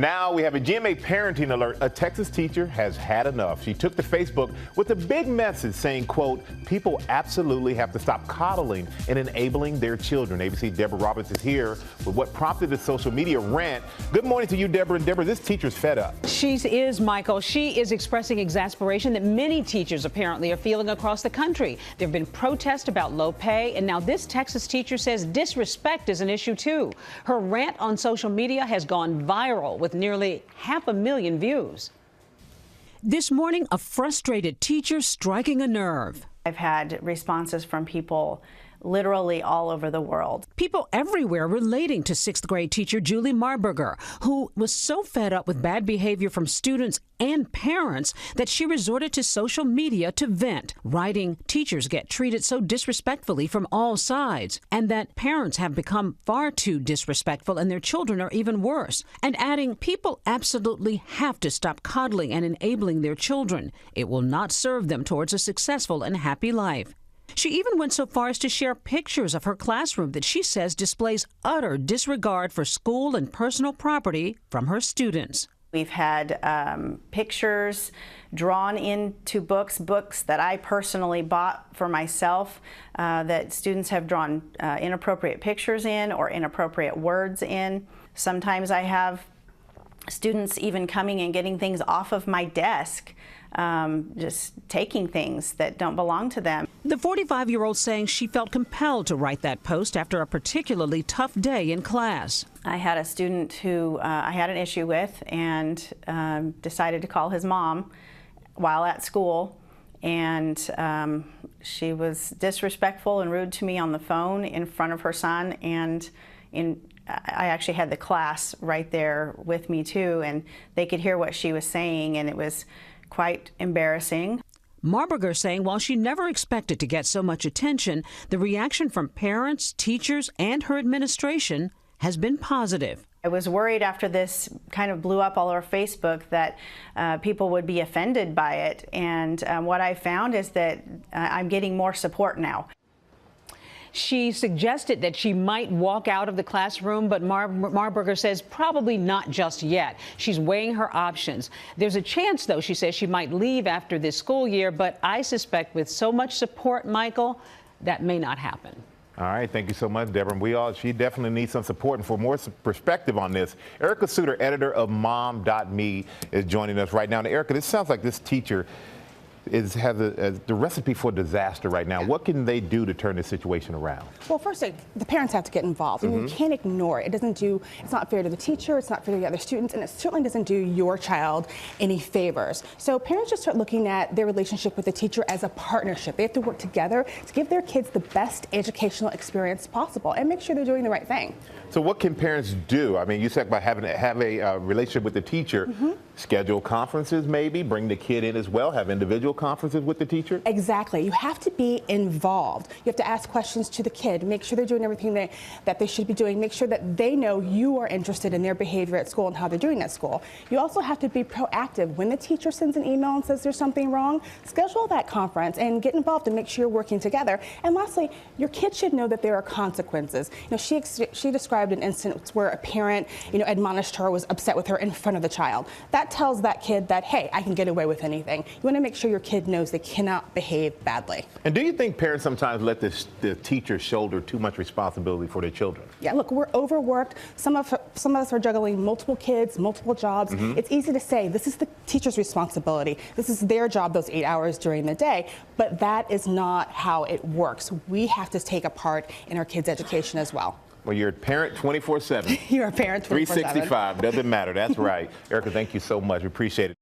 Now we have a GMA parenting alert. A Texas teacher has had enough. She took to Facebook with a big message saying, quote, people absolutely have to stop coddling and enabling their children. ABC Deborah Roberts is here with what prompted the social media rant. Good morning to you, Deborah. And Deborah, this teacher's fed up. She is, Michael. She is expressing exasperation that many teachers apparently are feeling across the country. There have been protests about low pay, and now this Texas teacher says disrespect is an issue too. Her rant on social media has gone viral with nearly 500,000 views. This morning, a frustrated teacher striking a nerve. I've had responses from people literally all over the world. People everywhere relating to sixth grade teacher Julie Marburger, who was so fed up with bad behavior from students and parents that she resorted to social media to vent, writing teachers get treated so disrespectfully from all sides, and that parents have become far too disrespectful and their children are even worse, and adding people absolutely have to stop coddling and enabling their children. It will not serve them towards a successful and happy life. She even went so far as to share pictures of her classroom that she says displays utter disregard for school and personal property from her students. We've had pictures drawn into books that I personally bought for myself that students have drawn inappropriate pictures in or inappropriate words in. Sometimes I have students even coming and getting things off of my desk, just taking things that don't belong to them. The 45-year-old saying she felt compelled to write that post after a particularly tough day in class. I had a student who I had an issue with and decided to call his mom while at school, and she was disrespectful and rude to me on the phone in front of her son, and I actually had the class right there with me too, and they could hear what she was saying, and it was quite embarrassing. Marburger saying while she never expected to get so much attention, the reaction from parents, teachers, and her administration has been positive. I was worried after this kind of blew up all over Facebook that people would be offended by it, and what I found is that I'm getting more support now. She suggested that she might walk out of the classroom, but Marburger says probably not just yet. She's weighing her options. There's a chance, though, she says she might leave after this school year, but I suspect with so much support, Michael, that may not happen. All right, thank you so much, Deborah. She definitely needs some support. And for more perspective on this, Erica Suter, editor of Mom.me, is joining us right now. And Erica, this sounds like this teacher has the recipe for disaster right now. Yeah. What can they do to turn this situation around? Well, first, the parents have to get involved. I mean, you can't ignore it. It's not fair to the teacher, it's not fair to the other students, and it certainly doesn't do your child any favors. So parents just start looking at their relationship with the teacher as a partnership. They have to work together to give their kids the best educational experience possible and make sure they're doing the right thing. So what can parents do? I mean, you said about have a relationship with the teacher, schedule conferences maybe, bring the kid in as well, have individual conferences with the teacher? Exactly. You have to be involved. You have to ask questions to the kid, make sure they're doing everything that they should be doing, make sure that they know you are interested in their behavior at school and how they're doing at school. You also have to be proactive. When the teacher sends an email and says there's something wrong, schedule that conference and get involved and make sure you're working together. And lastly, your kid should know that there are consequences. You know, she described an instance where a parent, admonished her, was upset with her in front of the child. That tells that kid that, hey, I can get away with anything. You want to make sure your kid knows they cannot behave badly. And do you think parents sometimes let the teachers shoulder too much responsibility for their children? Yeah, look, we're overworked. Some of us are juggling multiple kids, multiple jobs. It's easy to say this is the teacher's responsibility. This is their job those 8 hours during the day, but that is not how it works. We have to take a part in our kids' education as well. Well, you're a parent 24/7. You're a parent 24/7. 365, doesn't matter. That's right. Erica, thank you so much. We appreciate it.